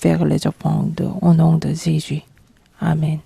vers les offrandes au nom de Jésus. Amen.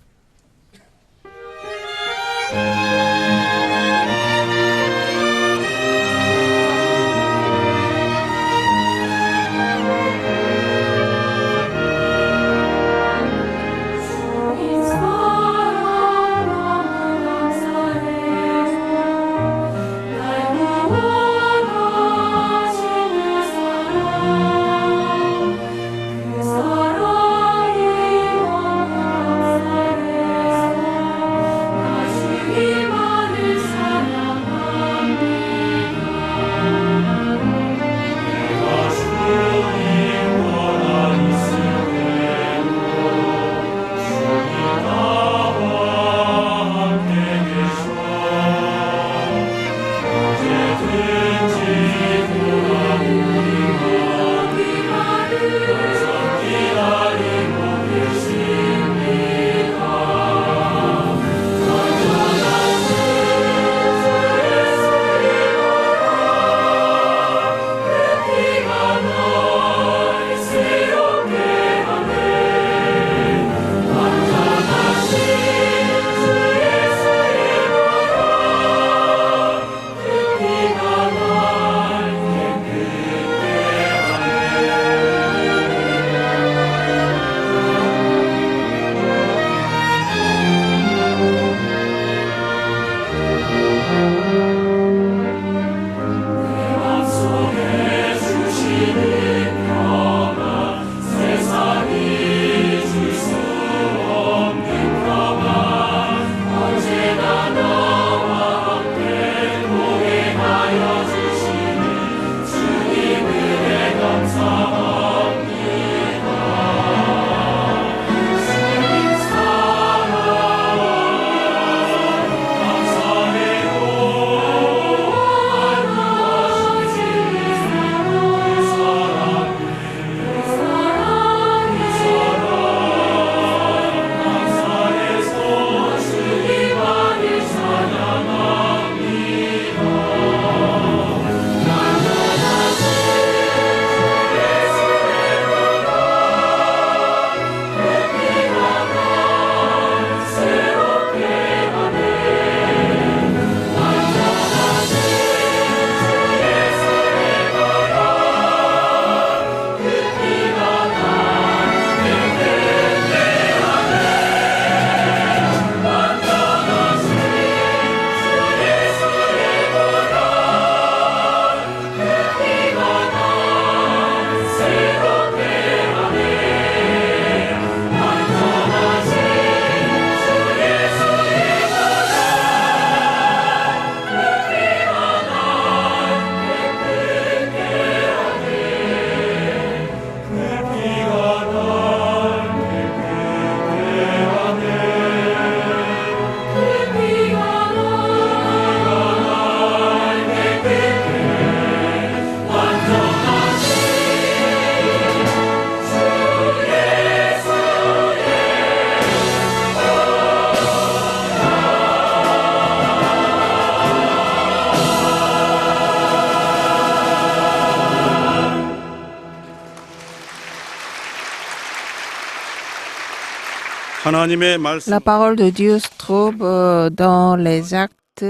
La parole de Dieu se trouve dans les Actes,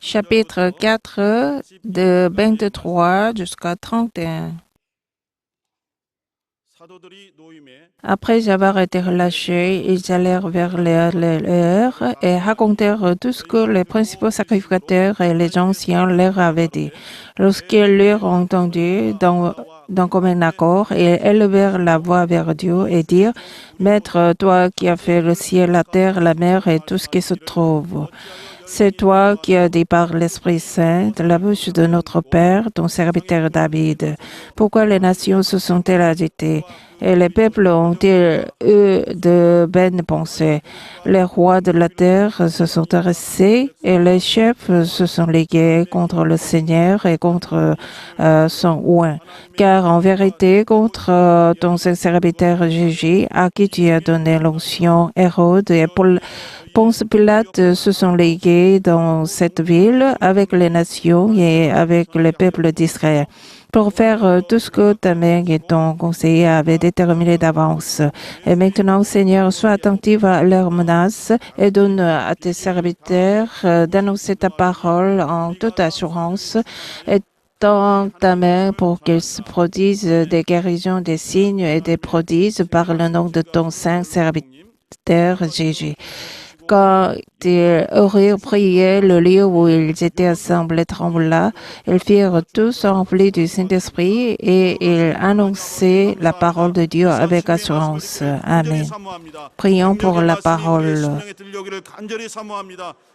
chapitre 4, de 23 jusqu'à 31. Après avoir été relâchés, ils allèrent vers leur et racontèrent tout ce que les principaux sacrificateurs et les anciens leur avaient dit. Lorsqu'ils l'eurent entendu d'un commun accord, ils élevèrent la voix vers Dieu et dirent: Maître, toi qui as fait le ciel, la terre, la mer et tout ce qui se trouve, c'est toi qui as dit par l'Esprit Saint de la bouche de notre Père, ton serviteur David. Pourquoi les nations se sont-elles agitées et les peuples ont-ils eu de vaines pensées? Les rois de la terre se sont dressés et les chefs se sont ligués contre le Seigneur et contre son oint. Car en vérité, contre ton serviteur Jésus, à qui tu as donné l'onction, Hérode et Ponce Pilate se sont ligués dans cette ville avec les nations et avec les peuples d'Israël. pour faire tout ce que ta main et ton conseiller avaient déterminé d'avance. Et maintenant, Seigneur, sois attentif à leurs menaces et donne à tes serviteurs d'annoncer ta parole en toute assurance et tends ta main pour qu'ils se produisent des guérisons, des signes et des prodiges par le nom de ton saint serviteur Jésus. Quand ils auraient prié, le lieu où ils étaient assemblés trembla. Ils firent tous remplis du Saint-Esprit et ils annonçaient la parole de Dieu avec assurance. Amen. Prions pour la parole.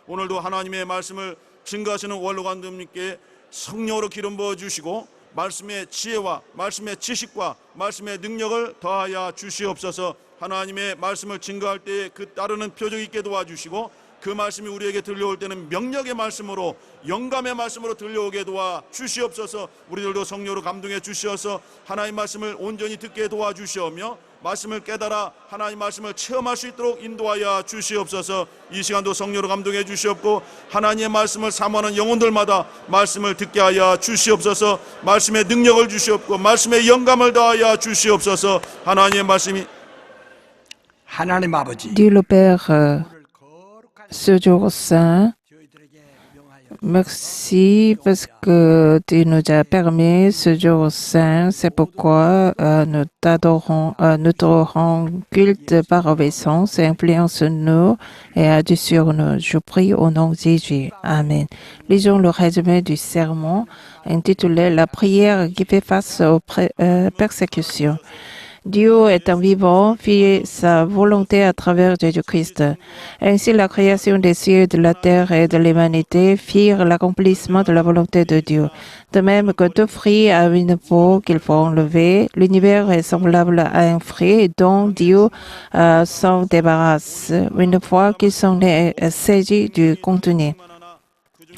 오늘도 하나님의 말씀을 증거하시는 원로관님께 성령으로 기름 부어 주시고 말씀의 지혜와 말씀의 지식과 말씀의 능력을 더하여 주시옵소서. 하나님의 말씀을 증거할 때 그 따르는 표적 있게 도와주시고 그 말씀이 우리에게 들려올 때는 명령의 말씀으로 영감의 말씀으로 들려오게 도와 주시옵소서. 우리들도 성령으로 감동해 주시어서 하나님 말씀을 온전히 듣게 도와주시오며 말씀을 깨달아 하나님 말씀을 체험할 수 있도록 인도하여 주시옵소서. 이 시간도 성령으로 감동해 주시옵고 하나님의 말씀을 사모하는 영혼들마다 말씀을 듣게 하여 주시옵소서. 말씀의 능력을 주시옵고 말씀의 영감을 더하여 주시옵소서. 하나님의 말씀이 하나님 아버지 Dieu le Père, ce jour saint, merci parce que tu nous as permis ce jour saint. C'est pourquoi nous t'adorons, nous te rendons culte par obéissance et influence-nous et agis sur nous. Je prie au nom de Jésus. Amen. Lisons le résumé du sermon intitulé La prière qui fait face aux persécutions. Dieu étant vivant, fit sa volonté à travers Jésus-Christ. Ainsi, la création des cieux, de la terre et de l'humanité firent l'accomplissement de la volonté de Dieu. De même que tout fruit a une peau qu'il faut enlever, l'univers est semblable à un fruit dont Dieu s'en débarrasse une fois qu'ils sont saisis du contenu.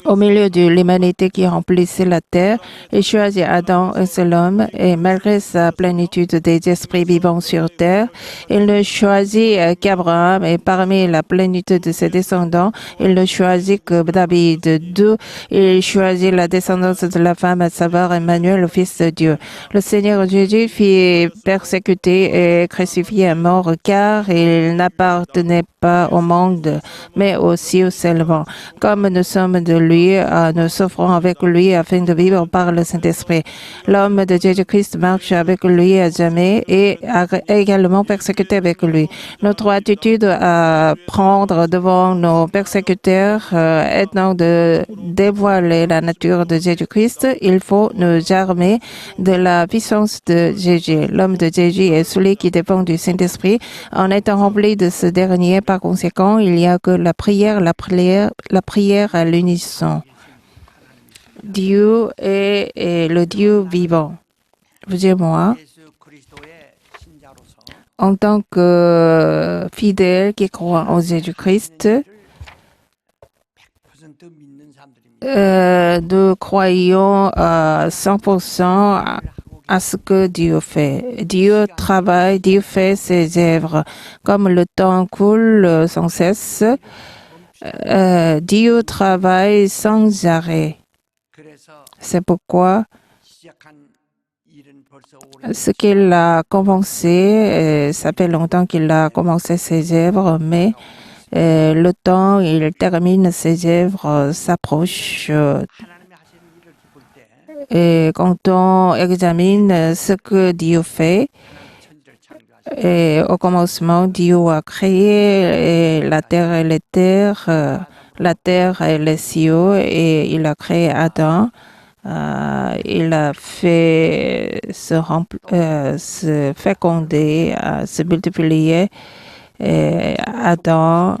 Au milieu de l'humanité qui remplissait la terre, il choisit Adam, un seul homme, et malgré sa plénitude des esprits vivants sur terre, il ne choisit qu'Abraham, et parmi la plénitude de ses descendants, il ne choisit que David. D'où il choisit la descendance de la femme, à savoir Emmanuel, le Fils de Dieu. Le Seigneur Jésus fut persécuté et crucifié à mort, car il n'appartenait pas au monde, mais aux cieux seulement. Comme nous sommes de lui, nous souffrons avec lui afin de vivre par le Saint-Esprit. L'homme de Jésus-Christ marche avec lui à jamais et a également persécuté avec lui. Notre attitude à prendre devant nos persécuteurs étant de dévoiler la nature de Jésus-Christ, il faut nous armer de la puissance de Jésus. L'homme de Jésus est celui qui dépend du Saint-Esprit. En étant rempli de ce dernier, par conséquent, il n'y a que la prière à l'unisson. Dieu est le Dieu vivant. Vous et moi, en tant que fidèles qui croient en Jésus-Christ, nous croyons à 100% à ce que Dieu fait. Dieu travaille, Dieu fait ses œuvres. Comme le temps coule sans cesse, Dieu travaille sans arrêt. C'est pourquoi ce qu'il a commencé, ça fait longtemps qu'il a commencé ses œuvres, mais le temps il termine ses œuvres s'approche. Et quand on examine ce que Dieu fait, et au commencement, Dieu a créé la terre et les terres, la terre et les cieux, et il a créé Adam. Il a fait se féconder, se multiplier. Et Adam,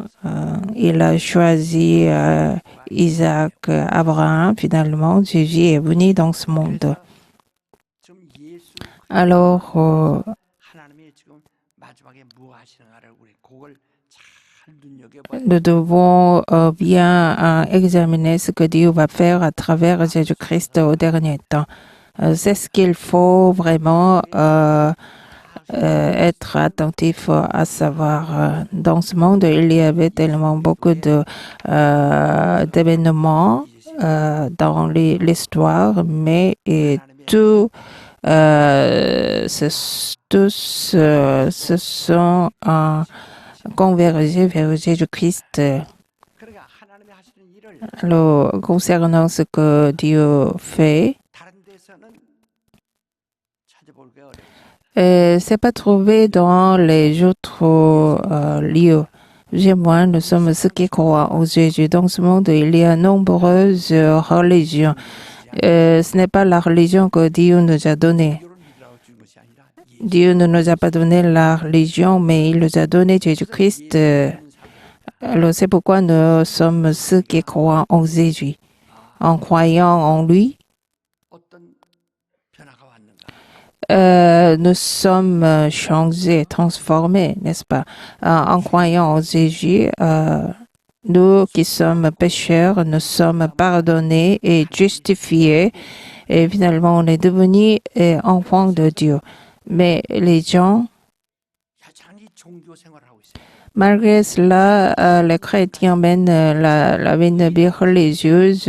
il a choisi Isaac, Abraham. Finalement, Jésus est venu dans ce monde. Alors, nous devons bien examiner ce que Dieu va faire à travers Jésus-Christ au dernier temps. C'est ce qu'il faut vraiment être attentif à savoir. Dans ce monde, il y avait tellement beaucoup d'événements dans l'histoire, mais tous se sont convergés vers Jésus-Christ. 그러니까 하나님이 하시는 일을 Alors, concernant ce que Dieu fait, 다른 데서는 찾아볼 게 어려워요. c'est pas trouvé dans les autres lieux. Vous et moi, nous sommes ceux qui croient en Jésus. Dans ce monde, il y a nombreuses religions. Ce n'est pas la religion que Dieu nous a donnée. 이런 믿으라고 준 것이 아니라 Dieu ne nous a pas donné la religion, mais il nous a donné Jésus-Christ. Alors, c'est pourquoi nous sommes ceux qui croient en Jésus. En croyant en lui, 어떤 변화가 왔는가? nous sommes changés, transformés, n'est-ce pas? En croyant en Jésus, nous qui sommes pécheurs, nous sommes pardonnés et justifiés. Et finalement, on est devenus enfants de Dieu. Mais les gens, 여전히 종교 생활을 하고 있어요. malgré cela, les chrétiens mènent la vie religieuse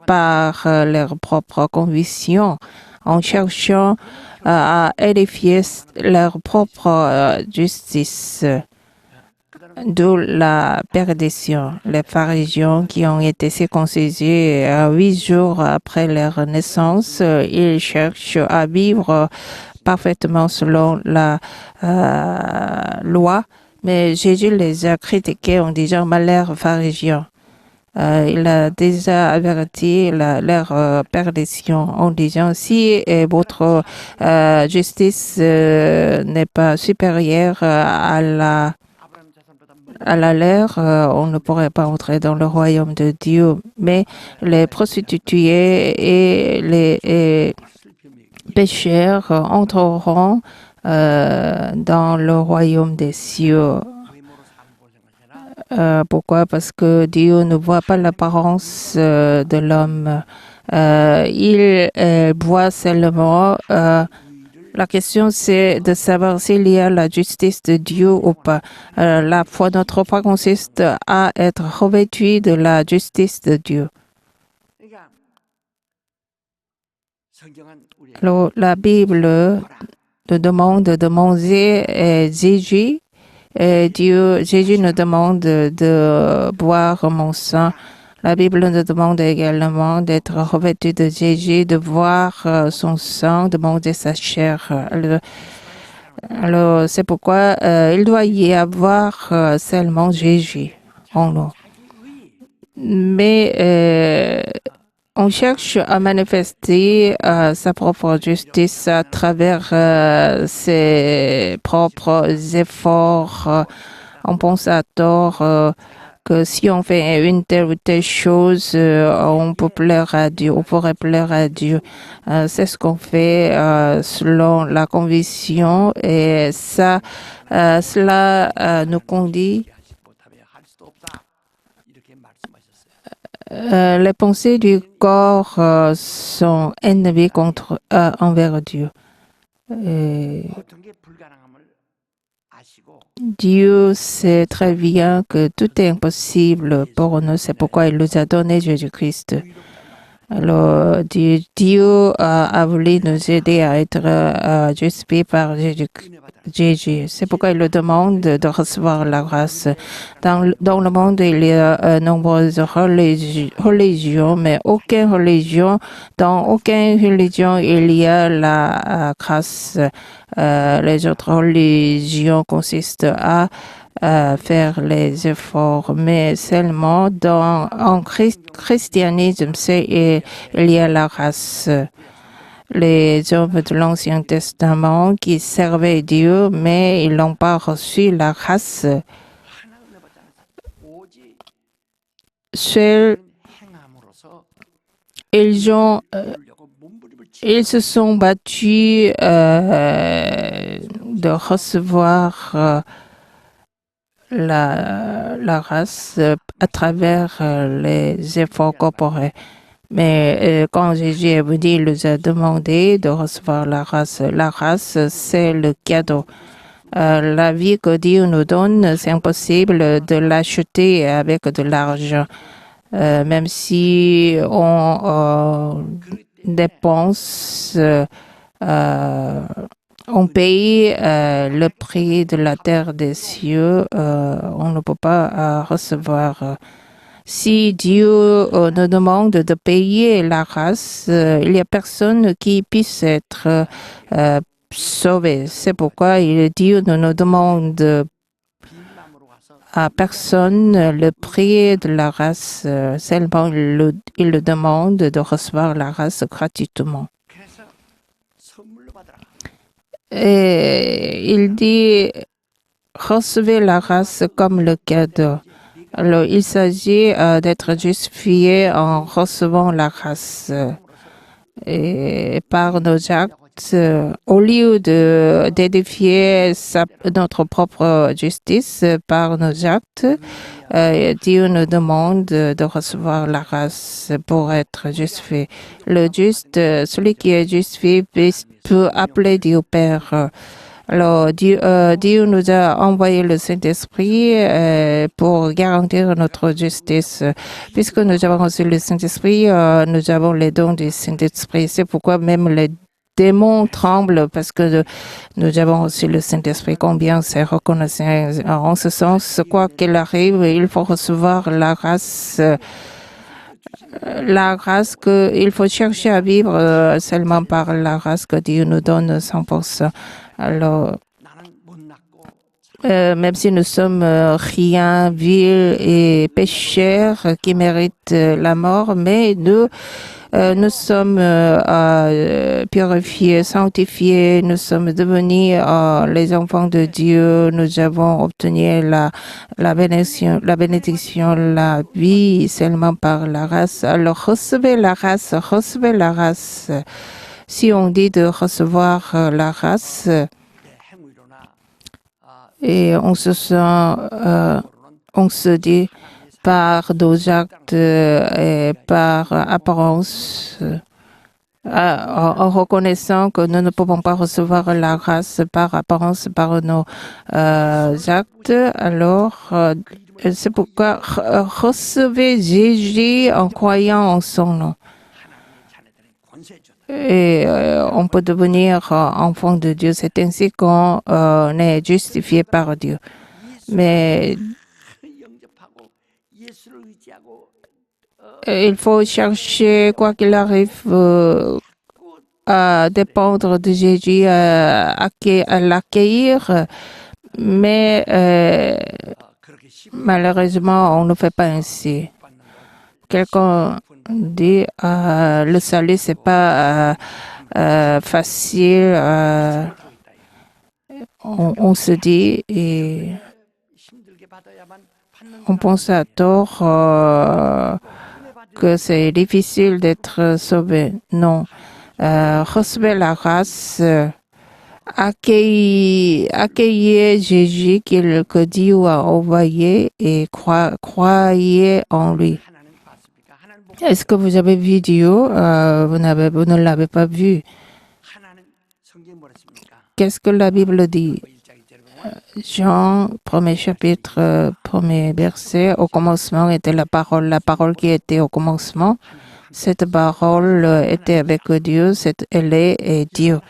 par leurs propres convictions, en cherchant à édifier leur propre justice, d'où la perdition. Les pharisiens qui ont été circoncisés 8 jours après leur naissance, ils cherchent à vivre parfaitement selon la loi, mais Jésus les a critiqués en disant « malheur pharisiens ». Il a déjà averti leur perdition en disant si votre justice n'est pas supérieure à la leur, on ne pourrait pas entrer dans le royaume de Dieu. Mais les prostituées et les pécheurs entreront dans le royaume des cieux. Pourquoi? Parce que Dieu ne voit pas l'apparence de l'homme. Il voit seulement. La question, c'est de savoir s'il y a la justice de Dieu ou pas. La foi, notre foi consiste à être revêtu de la justice de Dieu. 그러니까 성경은 우리 Alors, la Bible nous demande de manger Jésus. Et Jésus nous demande de boire mon sang. La Bible nous demande également d'être revêtu de Jésus, de boire son sang, de manger sa chair. Alors c'est pourquoi il doit y avoir seulement Jésus en nous. Mais on cherche à manifester sa propre justice à travers ses propres efforts. On pense à tort que si on fait une telle ou telle chose, on peut plaire à Dieu, on pourrait plaire à Dieu. C'est ce qu'on fait selon la conviction et ça, cela nous conduit. 못하며 할 수도 없다. 이렇게 말씀하셨어요. Les pensées du corps sont ennemies envers Dieu. 모든 게 불가능함을 아시고 Dieu sait très bien que tout est impossible pour nous. C'est pourquoi il nous a donné Jésus-Christ. Alors, Dieu a voulu nous aider à être justifiés par Jésus. C'est pourquoi il nous demande de recevoir la grâce. Dans le monde, il y a nombreuses religions, mais dans aucune religion, il y a la grâce. Les autres religions consistent à faire les efforts, mais seulement en christianisme, il y a la grâce. Les hommes de l'Ancien Testament qui servaient Dieu, mais ils n'ont pas reçu la grâce. 오직 Seuls, 행함으로써 ils se sont battus de recevoir la race à travers les efforts corporels. Mais quand Jésus est venu, il nous a demandé de recevoir la race. La race, c'est le cadeau. La vie que Dieu nous donne, c'est impossible de l'acheter avec de l'argent. Même si on dépense, on paye le prix de la terre des cieux, on ne peut pas recevoir. Si Dieu nous demande de payer la race, il n'y a personne qui puisse être sauvé. C'est pourquoi Dieu ne nous demande 빈맘으로 와서 à personne le prix de la race. Seulement, il le demande de recevoir la race gratuitement. 그래서 선물로 받으라. Et il dit, recevez la race comme le cadeau. Alors, il s'agit d'être justifié en recevant la race et par nos actes. Au lieu d'édifier notre propre justice par nos actes, Dieu nous demande de recevoir la race pour être justifié. Le juste, celui qui est justifié, peut appeler Dieu Père. Alors, Dieu nous a envoyé le Saint-Esprit pour garantir notre justice. Puisque nous avons reçu le Saint-Esprit, nous avons les dons du Saint-Esprit. C'est pourquoi même les démons tremblent parce que nous avons reçu le Saint-Esprit. Combien c'est reconnaissant. En ce sens, quoi qu'il arrive, il faut recevoir la grâce. La grâce qu'il faut chercher à vivre seulement par la grâce que Dieu nous donne 100%. Alors, 나는 못났고 même si nous sommes rien, vils et pécheurs qui méritent la mort, mais nous sommes purifiés, sanctifiés, nous sommes devenus les enfants de Dieu, nous avons obtenu la bénédiction, la vie seulement par la race. Alors recevez la race, recevez la race. Si on dit de recevoir la race, 내 행위로나 et on se dit par nos actes et par apparence, en reconnaissant que nous ne pouvons pas recevoir la grâce par apparence, par nos actes, alors c'est pourquoi recevez Jésus en croyant en son nom. 하나님의 자녀들은 권세 줬다. Et on peut devenir enfant de Dieu. C'est ainsi qu'on est justifié par Dieu. Mais 영접하고 예수를 의지하고 il faut chercher, quoi qu'il arrive, à dépendre de Jésus, à l'accueillir. Mais 그렇게 쉽게 malheureusement, on ne fait pas ainsi. 받는 것 Quelqu'un dit le salut, c'est pas facile. On se dit et 힘들게 받아야만 받는 on pense à tort que c'est difficile d'être sauvé. Non. Recevez la grâce, accueillez Jésus que Dieu a envoyé et croyez en lui. 하나님 봤습니까? 하나님 복 Est-ce que vous avez vu Dieu? Vous ne l'avez pas vu. 하나님 성경 뭐라 했습니까? Qu'est-ce que la Bible dit? 1장이 여러분 Jean, premier chapitre, premier verset, au commencement était la parole qui était au commencement. Cette parole était avec Dieu, elle est Dieu.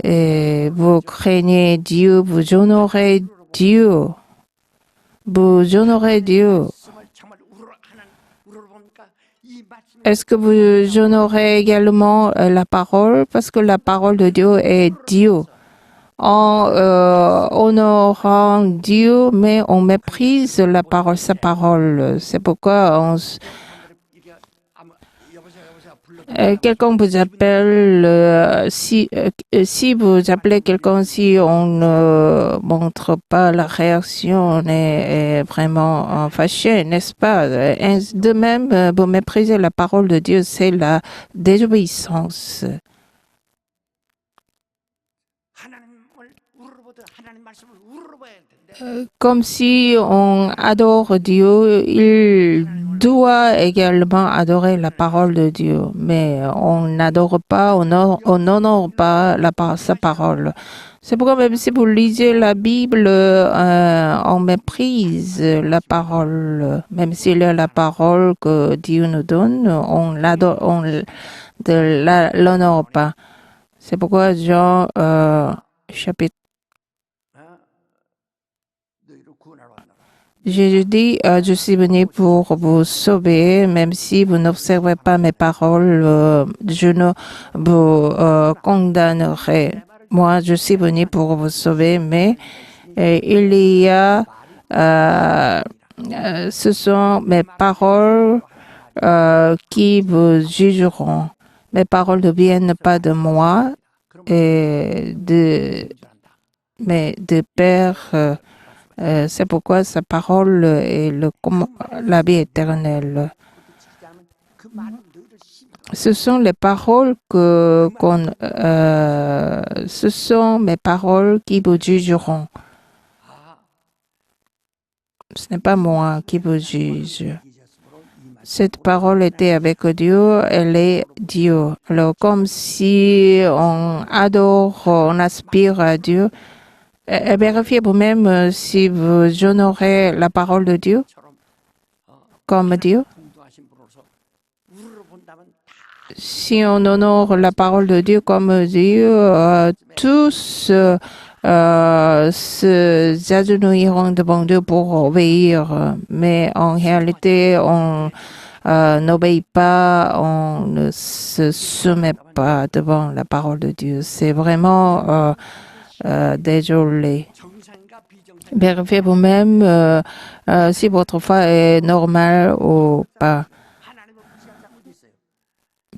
Et vous craignez Dieu, vous honorez Dieu. Vous honorez Dieu. 말씀을 정말 하나님 우러봅니까? 이 말씀 Est-ce que vous honorez également la parole? Parce que la parole de Dieu est Dieu. En honorant Dieu, mais on méprise la parole, sa parole. C'est pourquoi 이게 아무 여보세요 불러 quelqu'un vous appelle, si vous appelez quelqu'un, si on ne montre pas la réaction, on est vraiment fâché, n'est-ce pas? De même, vous méprisez la parole de Dieu, c'est la désobéissance. 하나님을 우러보듯 하나님 말씀을 우러봐야 되는데 Comme si on adore Dieu, il doit également adorer la parole de Dieu, mais on n'adore pas, on n'honore pas sa parole. C'est pourquoi même si vous lisez la Bible, on méprise la parole, même s'il y a la parole que Dieu nous donne, on de l'honore pas. C'est pourquoi Jean chapitre 너희를 구원하러 왔노라. Jésus dit, je suis venu pour vous sauver, même si vous n'observez pas mes paroles, je ne vous condamnerai. Moi, je suis venu pour vous sauver, mais il y a, ce sont mes paroles qui vous jugeront. Mes paroles ne viennent pas de moi, mais de Père. C'est pourquoi sa parole est la vie éternelle. 그 말은 너희를 심히 Ce sont les paroles ce sont mes paroles qui vous jugeront. Ce n'est pas moi qui vous juge. Cette parole était avec Dieu, elle est Dieu. Alors, comme si on adore, on aspire à Dieu, vérifiez vous-même si vous honorez la parole de Dieu comme Dieu. 동도하신 분으로서 우리를 본다면 다 Si on honore la parole de Dieu comme Dieu, tous se agenouilleront devant Dieu pour obéir. Mais en réalité, on n'obéit pas, on ne se soumet pas devant la parole de Dieu. C'est vraiment désolé. 정상과 비정상 Vérifiez vous-même si votre foi est normale ou pas. 하나님을 무시한 자가 어디 있어요?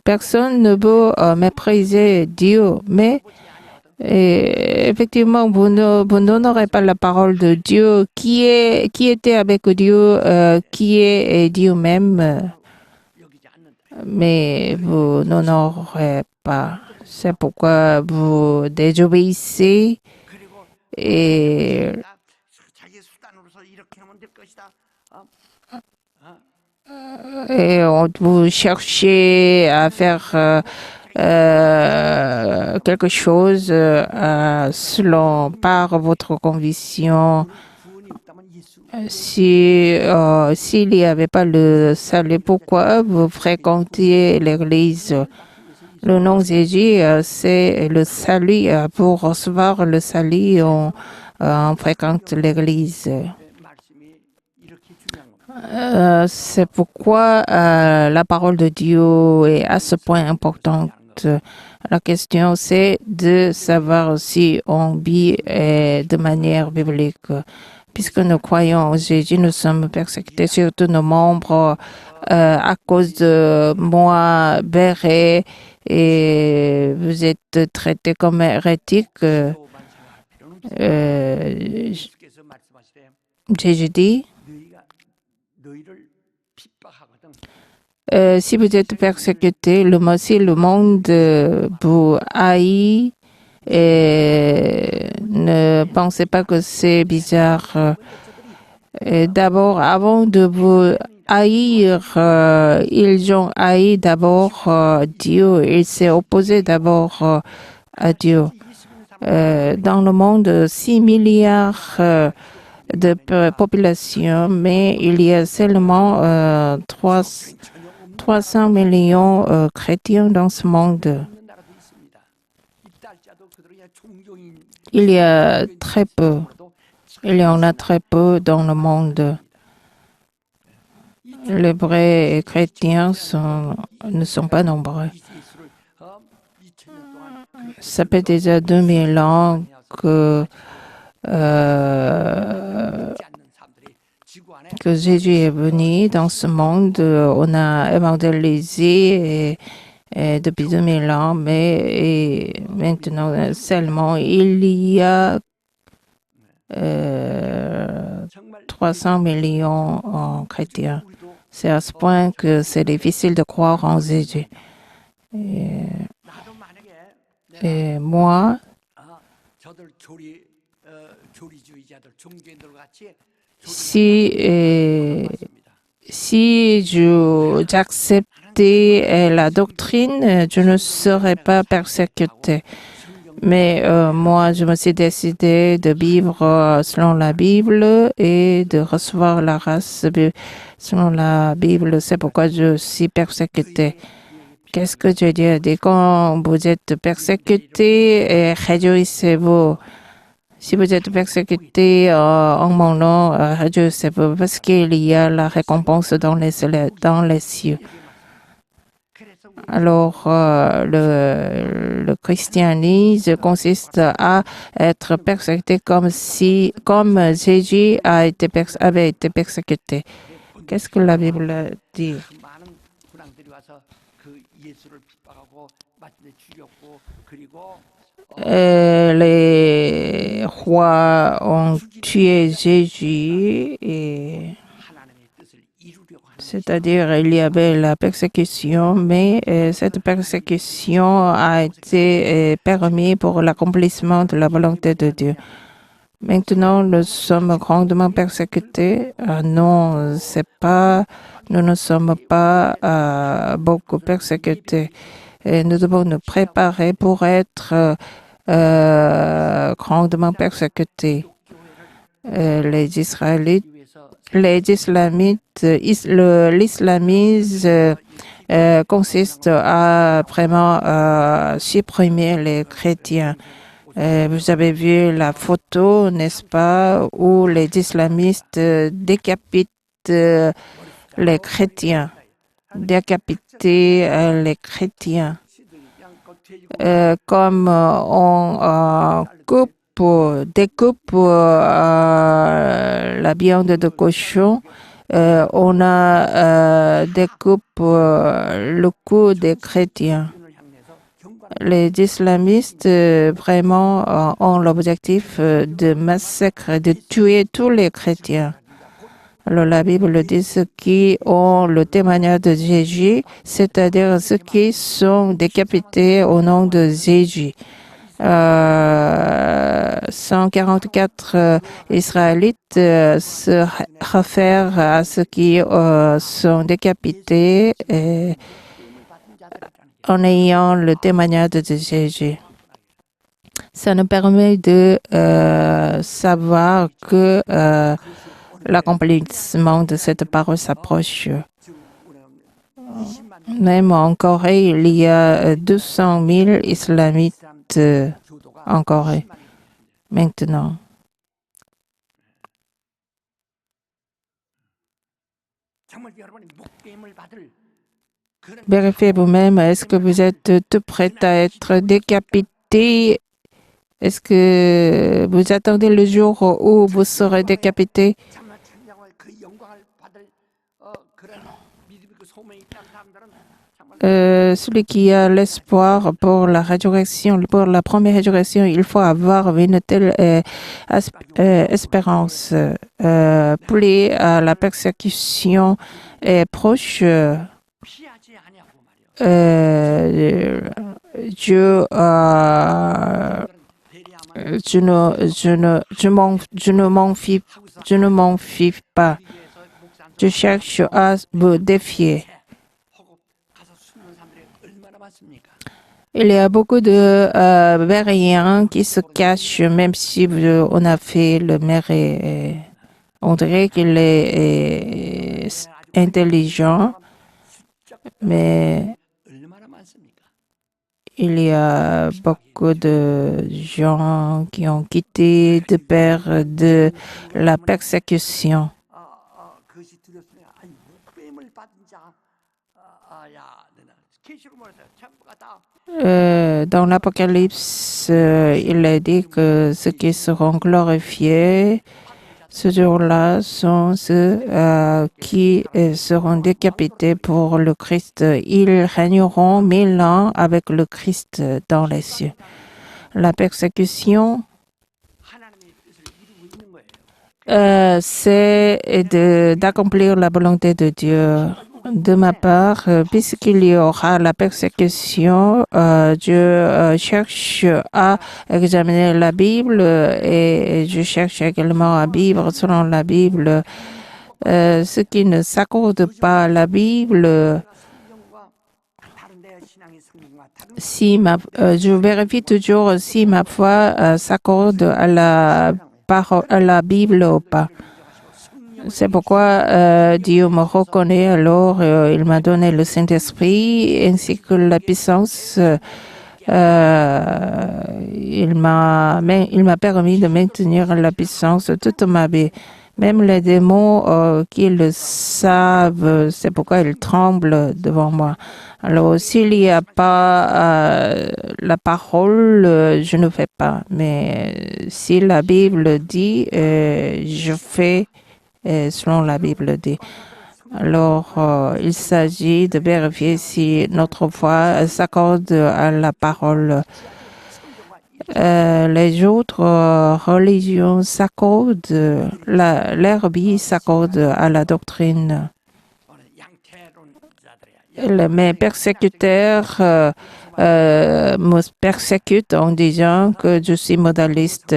Personne ne peut mépriser Dieu, mais effectivement, vous n'honorez pas la parole de Dieu qui était avec Dieu, qui est Dieu même, 여기지 않는다. mais vous n'honorez pas. C'est pourquoi vous désobéissez 그리고 et 자기 수단으로서 이렇게 하면 될 것이다. vous cherchez à faire quelque chose selon par votre conviction. 구원이 없다면 예수 S'il n'y avait pas le salut, pourquoi vous fréquentiez l'église? Le nom de Jésus, c'est le salut. Pour recevoir le salut, on fréquente l'église. 말씀이 이렇게 중요한 겁니다. C'est pourquoi la parole de Dieu est à ce point importante. La question, c'est de savoir si on vit de manière biblique. Puisque nous croyons en Jésus, nous sommes persécutés, surtout nos membres, à cause de moi, béret, et vous êtes traités comme hérétiques. 또 만상할 필요는 없어요. 예수께서 말씀하시되 Jésus dit, 너희를 핍박하거든 si vous êtes persécutés, si le monde vous haït, et ne pensez pas que c'est bizarre. D'abord, avant de vous haïr, ils ont haï d'abord Dieu. Ils s'est opposé d'abord à Dieu. Dans le monde, 6 milliards de population, mais il y a seulement 300 millions chrétiens dans ce monde. 없는 나라도 있습니다. 있다 할지라도 그들은 종교인 Il y a très peu. Il y en a très peu dans le monde. Les vrais chrétiens ne sont pas nombreux. 예수를 2000년 동안 Ça fait déjà 2000 ans 믿지 않는 사람들이 지구 안에 que Jésus est venu dans ce monde. On a évangélisé depuis 2000 ans, mais maintenant seulement il y a 정말 300 millions en chrétiens. 우리도 C'est à ce point que c'est difficile de croire en Jésus. Et, 나도 만약에 et moi, 저들 교리주의자들 종교인들 같이 si j'acceptais la doctrine, je ne serais pas persécuté. Mais moi, je me suis décidé de vivre selon la Bible et de recevoir la race selon la Bible. C'est pourquoi je suis persécuté. Qu'est-ce que Dieu dit? Quand vous êtes persécutés, réjouissez-vous. Si vous êtes persécutés en mon nom, réjouissez-vous parce qu'il y a la récompense dans les cieux. Alors, le christianisme consiste à être persécuté comme Jésus avait été persécuté. Qu'est-ce que la Bible dit? 많은 군왕들이 와서 그 예수를 핍박하고 마침내 죽였고 그리고 Les rois ont tué Jésus, 하나님의 뜻을 이루려고 하는 c'est-à-dire il y avait la persécution, mais cette persécution a été permise pour l'accomplissement de la volonté de Dieu. Maintenant, nous sommes grandement persécutés. Non, nous ne sommes pas beaucoup persécutés. Et nous devons nous préparer pour être grandement persécutés. L'islamisme consiste à vraiment supprimer les chrétiens. Vous avez vu la photo, n'est-ce pas, où les islamistes décapitent les chrétiens. Décapiter les chrétiens. Comme on découpe la viande de cochon, on découpe le cou des chrétiens. Les islamistes vraiment ont l'objectif de massacrer, de tuer tous les chrétiens. Alors la Bible dit ceux qui ont le témoignage de Jésus, c'est-à-dire ceux qui sont décapités au nom de Jésus. 144 Israélites se réfèrent à ceux qui sont décapités en ayant le témoignage de Jésus. Ça nous permet de savoir que l'accomplissement de cette parole s'approche. Même en Corée, il y a 200 000 islamites en Corée maintenant. Vérifiez vous-même, est-ce que vous êtes tout prêt à être décapité? Est-ce que vous attendez le jour où vous serez décapité? Celui qui a l'espoir pour la résurrection, pour la première résurrection, il faut avoir une telle espérance. Plus la persécution est proche, je ne m'en fie pas. Je cherche à vous défier. Il y a beaucoup de Bériens qui se cachent, même si on a fait le mérite. On dirait qu'il est intelligent, mais il y a beaucoup de gens qui ont quitté de peur de la persécution. Dans l'Apocalypse, il est dit que ceux qui seront glorifiés ce jour-là sont ceux qui seront décapités pour le Christ. Ils régneront 1000 ans avec le Christ dans les cieux. La persécution, c'est d'accomplir la volonté de Dieu. De ma part, puisqu'il y aura la persécution, je cherche à examiner la Bible et je cherche également à vivre selon la Bible. Ceux qui ne s'accordent pas à la Bible, je vérifie toujours si ma foi s'accorde à la Bible ou pas. C'est pourquoi Dieu me reconnaît, alors il m'a donné le Saint-Esprit ainsi que la puissance. Il m'a permis de maintenir la puissance toute ma vie. Même les démons qui le savent, c'est pourquoi ils tremblent devant moi. Alors, s'il n'y a pas la parole, je ne fais pas. Mais si la Bible dit, je fais selon la Bible dit. Alors, il s'agit de vérifier si notre foi s'accorde à la parole. Les autres religions s'accordent, leur vie s'accorde à la doctrine. Mes persécuteurs me persécutent en disant que je suis modaliste.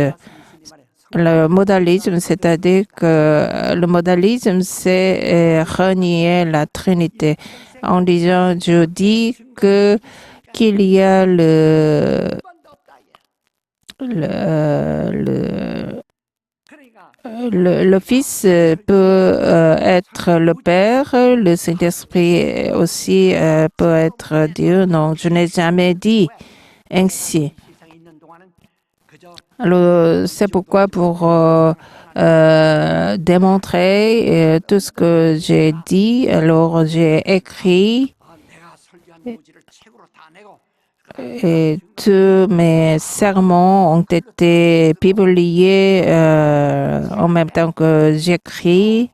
Le modalisme, c'est-à-dire que le modalisme, c'est renier la Trinité en disant, je dis qu'il y a le Fils peut être le Père, le Saint-Esprit aussi peut être Dieu. Non, je n'ai jamais dit ainsi. Alors, c'est pourquoi pour démontrer tout ce que j'ai dit, alors j'ai écrit et tous mes sermons ont été publiés en même temps que j'écris.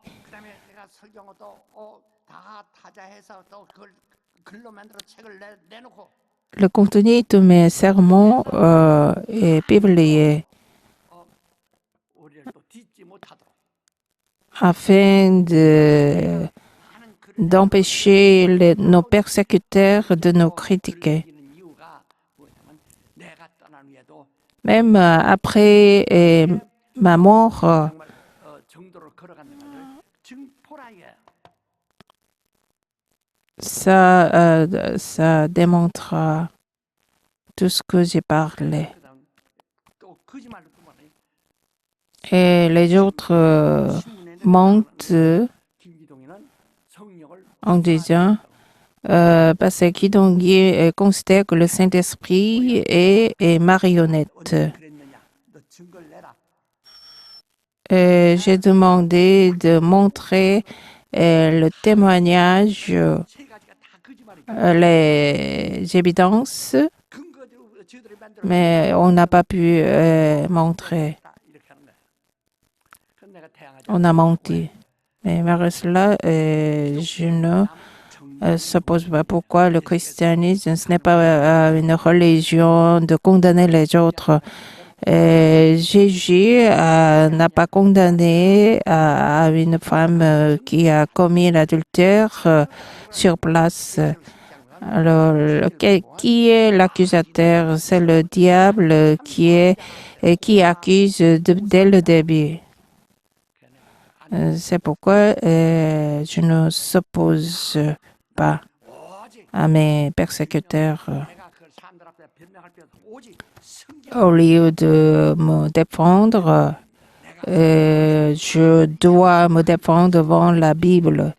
Le contenu de mes sermons est publié afin d'empêcher nos persécuteurs de nous critiquer. Même après ma mort, ça démontre tout ce que j'ai parlé. Et les autres mentent en disant parce que Kidongye considère que le Saint-Esprit est marionnette. J'ai demandé de montrer le témoignage, les évidences, mais on n'a pas pu montrer. On a menti. Mais malgré cela, je ne suppose pas pourquoi le christianisme, ce n'est pas une religion de condamner les autres. Jésus n'a pas condamné à une femme qui a commis l'adultère sur place. Alors, qui est l'accusateur? C'est le diable qui accuse dès le début. C'est pourquoi je ne s'oppose pas à mes persécuteurs. Au lieu de me défendre, je dois me défendre devant la Bible.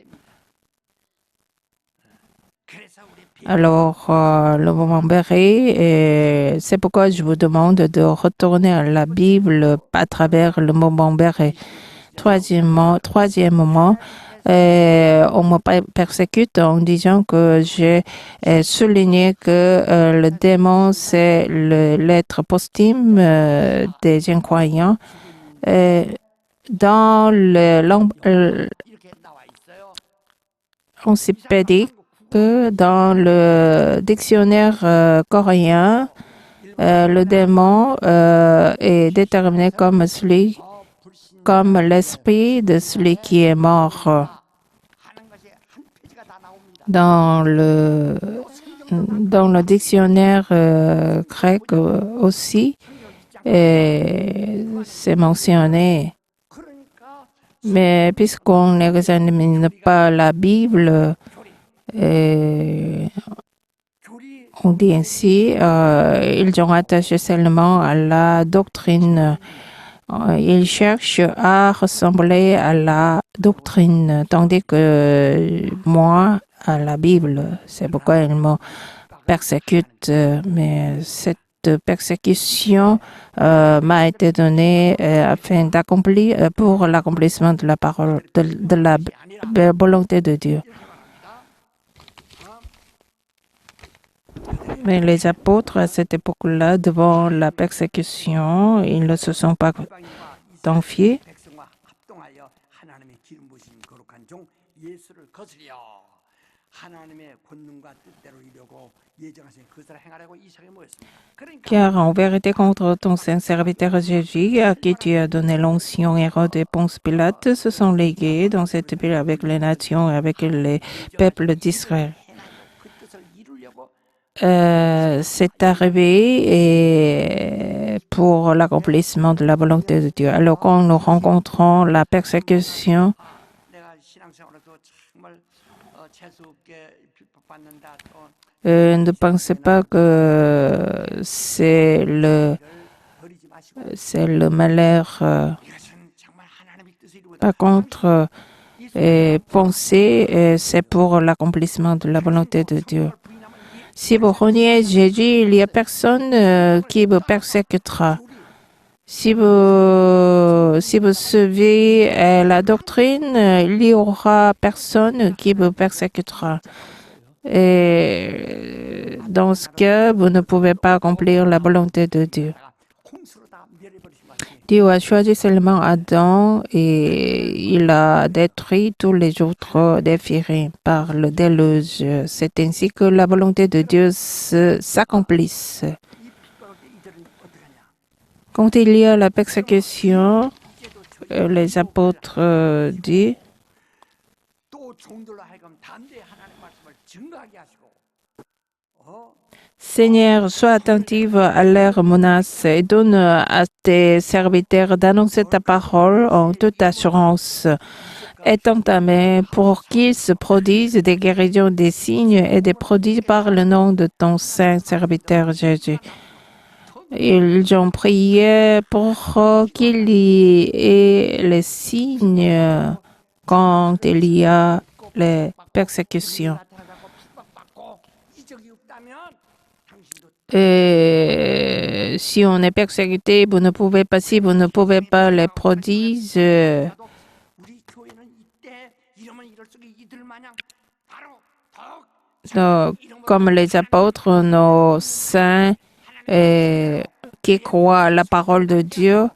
Alors, le moment béret, c'est pourquoi je vous demande de retourner à la Bible à travers le moment béret. Troisièmement, on me persécute en disant que j'ai souligné que le démon, c'est l'être posthume des incroyants. Dans l'encyclopédique, dans le dictionnaire coréen, le démon est déterminé comme l'esprit de celui qui est mort. Dans le dictionnaire grec aussi, c'est mentionné. Mais puisqu'on n'examine pas la Bible, on dit ainsi, ils ont attaché seulement à la doctrine. Ils cherchent à ressembler à la doctrine, tandis que moi, à la Bible, c'est pourquoi ils me persécutent. Mais cette persécution m'a été donnée afin d'accomplir, pour l'accomplissement de la parole, de la volonté de Dieu. Mais les apôtres, à cette époque-là, devant la persécution, ils ne se sont pas confiés. 백성과 합동하여 하나님의 기름 부으신 거룩한 종 예수를 거스려 하나님의 권능과 뜻대로 이루고 예정하신 그것을 행하려고 이 세상에 모였습니다. 그러니까 Car en vérité, contre ton saint serviteur Jésus, à qui tu as donné l'onction Hérode et Ponce Pilate, se sont légués dans cette ville avec les nations et avec les peuples d'Israël. 그 뜻을 이루려고 C'est arrivé et pour l'accomplissement de la volonté de Dieu. Alors quand nous rencontrons la persécution, 내가 신앙생활에도 정말 재수없게 비판받는다. 또 ne pensez pas que 버리지 마시고 c'est le malheur. 이것은 정말 하나님의 뜻을 이루고 Par contre, pensez, c'est pour l'accomplissement de la volonté de Dieu. Si vous reniez Jésus, il n'y a personne qui vous persécutera. Si vous suivez la doctrine, il n'y aura personne qui vous persécutera. Et dans ce cas, vous ne pouvez pas accomplir la volonté de Dieu. 홍수로 다 멸해버리신 말씀이 Dieu a choisi seulement Adam et il a détruit tous les autres déférés par le déluge. C'est ainsi que la volonté de Dieu s'accomplisse. 이 핍박을 때 이들은 어떡하냐? Quand il y a la persécution, les apôtres disent 또 종들로 하여금 담대히 하나님의 말씀을 증거하게 하시고 Seigneur, sois attentive à leurs menaces et donne à tes serviteurs d'annoncer ta parole en toute assurance. Étends ta main pour qu'ils se produisent des guérisons, des signes et des prodiges par le nom de ton saint serviteur Jésus. Ils ont prié pour qu'il y ait les signes quand il y a les persécutions. 나타나고 핍박받고 이적이 없다면 당신도 Et si on est persécuté, vous ne pouvez pas, si vous ne pouvez pas les prodiges, 나도 우리 교회는 이때 이러면 이럴 적에 이들 마냥 바로 더욱 comme les apôtres, nos saints qui croient à la parole de Dieu,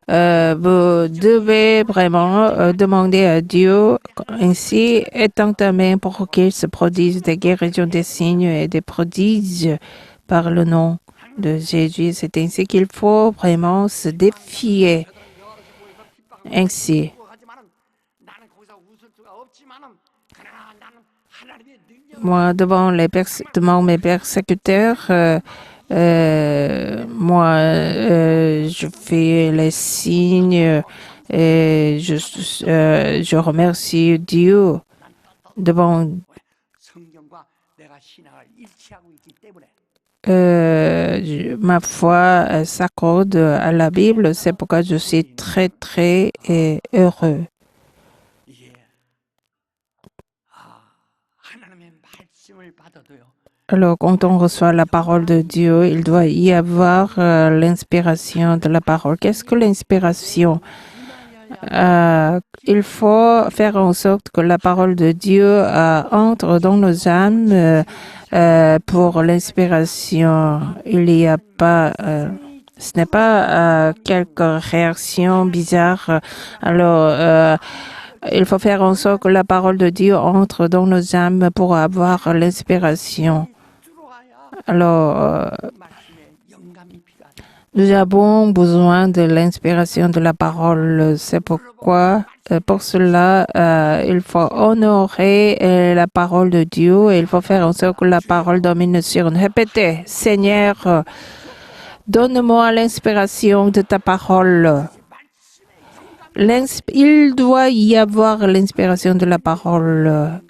vous devez vraiment demander à Dieu ainsi étant ta main pour qu'il se produise des guérisons, des signes et des prodiges par le nom de Jésus. C'est ainsi qu'il faut vraiment se défier. Ainsi, 하지만은 나는 거기서 웃을 수가 없지만은 그러나 나는 하나님의 능력 moi, devant mes persécuteurs, je fais les signes et je remercie Dieu devant 성경과 내가 신앙을 일치하고 있기 때문에 ma foi s'accorde à la Bible. C'est pourquoi je suis très, très heureux. 이게 하나님의 말씀을 받아도요. Alors, quand on reçoit la parole de Dieu, il doit y avoir l'inspiration de la parole. Qu'est-ce que l'inspiration? Il faut faire en sorte que la parole de Dieu entre dans nos âmes pour l'inspiration. Il n'y a pas, ce n'est pas quelques réactions bizarres. Alors, il faut faire en sorte que la parole de Dieu entre dans nos âmes pour avoir l'inspiration. Alors, 말씀에 영감이 필요하다. nous avons besoin de l'inspiration de la parole. C'est pourquoi, pour cela, il faut honorer la parole de Dieu et il faut faire en sorte que la parole domine sur nous. Répétez, Seigneur, donne-moi l'inspiration de ta parole. Il doit y avoir l'inspiration de la parole.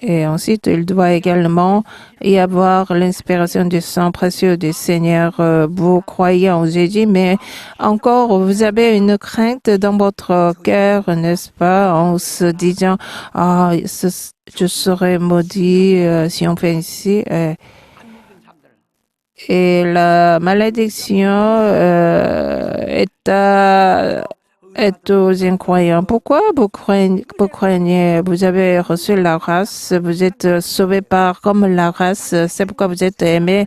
Et ensuite, il doit également y avoir l'inspiration du sang précieux du Seigneur. Vous croyez en Jésus, mais encore, vous avez une crainte dans votre cœur, n'est-ce pas, en se disant, ah, je serai maudit si on fait ici. Et la malédiction est aux incroyants. Pourquoi vous craignez? Vous avez reçu la grâce, vous êtes sauvé comme la grâce. C'est pourquoi vous êtes aimé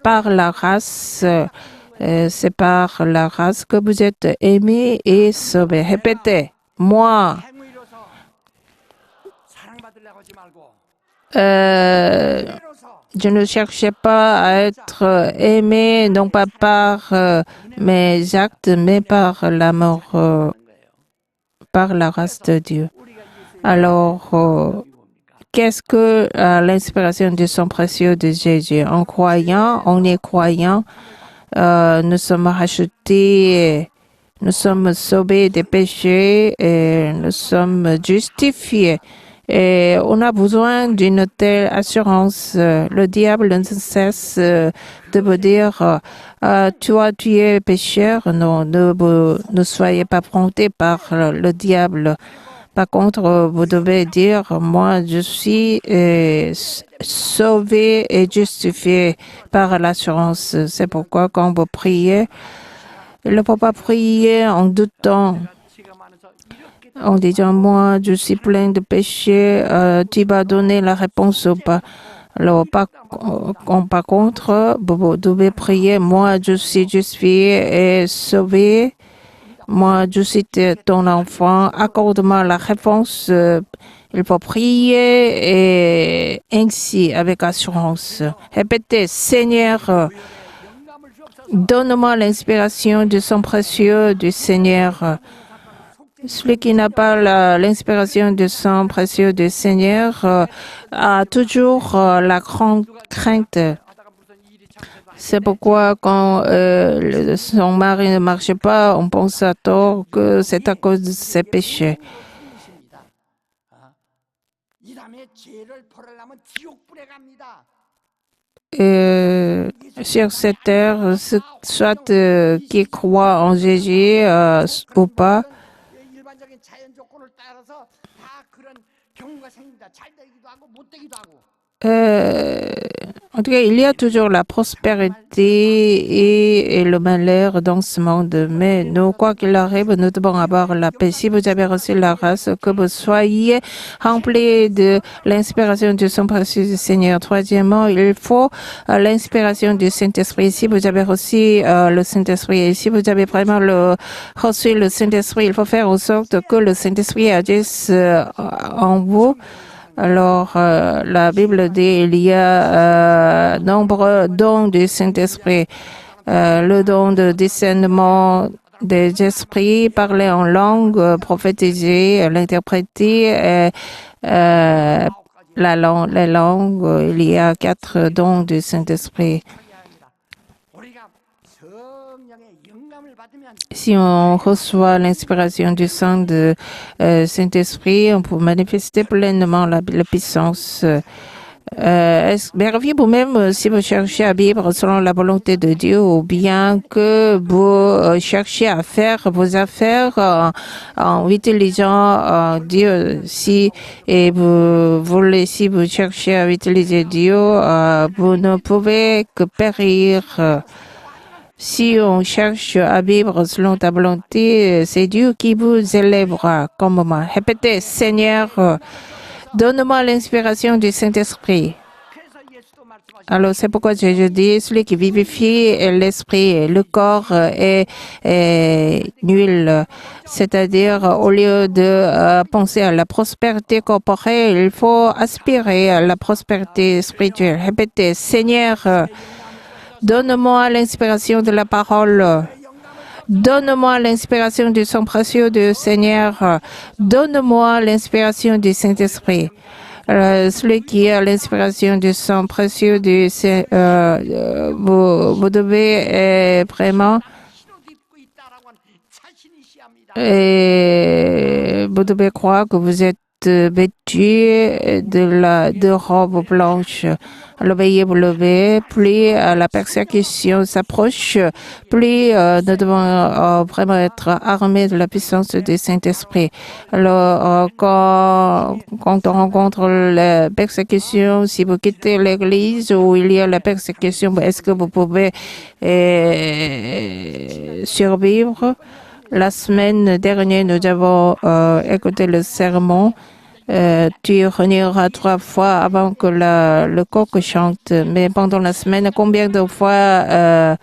par la grâce. C'est par la grâce que vous êtes aimé et sauvé. Répétez. Moi, je ne cherchais pas à être aimé, non pas par mes actes, mais par l'amour, par la grâce de Dieu. Alors, qu'est-ce que l'inspiration du sang précieux de Jésus? En croyant, on est croyant, nous sommes rachetés, nous sommes sauvés des péchés et nous sommes justifiés. Et on a besoin d'une telle assurance. Le diable ne cesse de vous dire, toi, tu es pécheur. Non, ne soyez pas promptés par le diable. Par contre, vous devez dire, moi, je suis sauvé et justifié par l'assurance. C'est pourquoi quand vous priez, il ne faut pas prier en doutant. En disant, moi, je suis plein de péchés, tu vas donner la réponse ou pas. Alors, par contre, vous devez prier, moi, je suis justifié et sauvé. Moi, je suis ton enfant. Accorde-moi la réponse. Il faut prier et ainsi, avec assurance. Répétez, Seigneur, donne-moi l'inspiration du sang précieux du Seigneur. Celui qui n'a pas l'inspiration du sang précieux du Seigneur a toujours la grande crainte. C'est pourquoi quand son mari ne marche pas, on pense à tort que c'est à cause de ses péchés. Sur cette terre, soit qui croit en Jésus ou pas, en tout cas, il y a toujours la prospérité et le malheur dans ce monde. Mais nous, quoi qu'il arrive, nous devons avoir la paix. Si vous avez reçu la grâce, que vous soyez remplis de l'inspiration du sang précieux du Seigneur. Troisièmement, il faut l'inspiration du Saint-Esprit. Si vous avez reçu le Saint-Esprit et si vous avez vraiment reçu le Saint-Esprit, il faut faire en sorte que le Saint-Esprit agisse en vous. Alors, la Bible dit il y a nombreux dons du Saint-Esprit. Le don de discernement des esprits, parler en langue, prophétiser, l'interpréter, les langues. Il y a 4 dons du Saint-Esprit. Si on reçoit l'inspiration du sang de Saint-Esprit, on peut manifester pleinement la puissance. Vérifiez vous-même si vous cherchez à vivre selon la volonté de Dieu ou bien que vous cherchez à faire vos affaires en utilisant Dieu. Si vous cherchez à utiliser Dieu, vous ne pouvez que périr. Si on cherche à vivre selon ta volonté, c'est Dieu qui vous élèvera comme moi. Répétez, Seigneur, donne-moi l'inspiration du Saint-Esprit. Alors, c'est pourquoi je dis, celui qui vivifie l'esprit, le corps est nul. C'est-à-dire, au lieu de penser à la prospérité corporelle, il faut aspirer à la prospérité spirituelle. Répétez, Seigneur, donne-moi l'inspiration de la parole. Donne-moi l'inspiration du sang précieux du Seigneur. Donne-moi l'inspiration du Saint-Esprit. Celui qui a l'inspiration du sang précieux du Seigneur, vous devez vraiment Et vous devez croire que vous êtes vêtus de robes blanches. Veuillez vous lever. Plus la persécution s'approche, plus nous devons vraiment être armés de la puissance du Saint-Esprit. Alors, quand on rencontre la persécution, si vous quittez l'église où il y a la persécution, est-ce que vous pouvez survivre? La semaine dernière, nous avons écouté le sermon. Tu renieras 3 fois avant que le coq chante. Mais pendant la semaine, combien de fois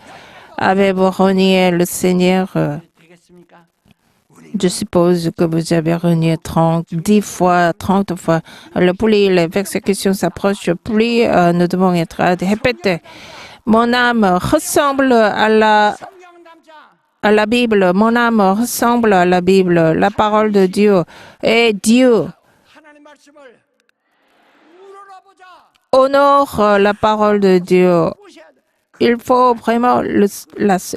avez-vous renié le Seigneur? 되겠습니까? Je suppose que vous avez renié 10 fois, 30 fois. Le plus les persécutions s'approchent, plus nous devons être répétés. Mon âme ressemble à la Bible. Mon âme ressemble à la Bible, la parole de Dieu. Et Dieu 하나님 말씀을 우러러보자. honore la parole de Dieu. 보셔야 돼. Il faut vraiment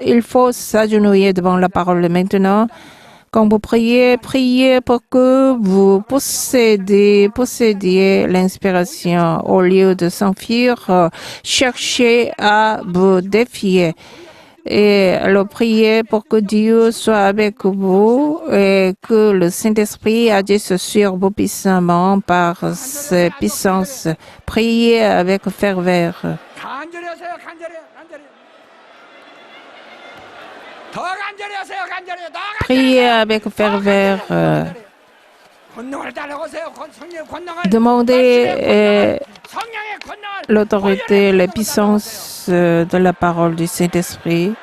il faut s'agenouiller devant la parole maintenant. Quand vous priez, priez pour que vous possédiez l'inspiration. Au lieu de s'enfuir, cherchez à vous défier. Et alors priez pour que Dieu soit avec vous et que le Saint-Esprit agisse sur vous puissamment par ses puissances. Priez avec ferveur. 간절히 하세요. 간절히. 더 간절히 하세요. 간절히. 더 간절히. Priez avec ferveur. 권능을 따라오세요. 성령의 권능을. Demandez 성령의 권능을. l'autorité, les puissances de la parole du Saint-Esprit.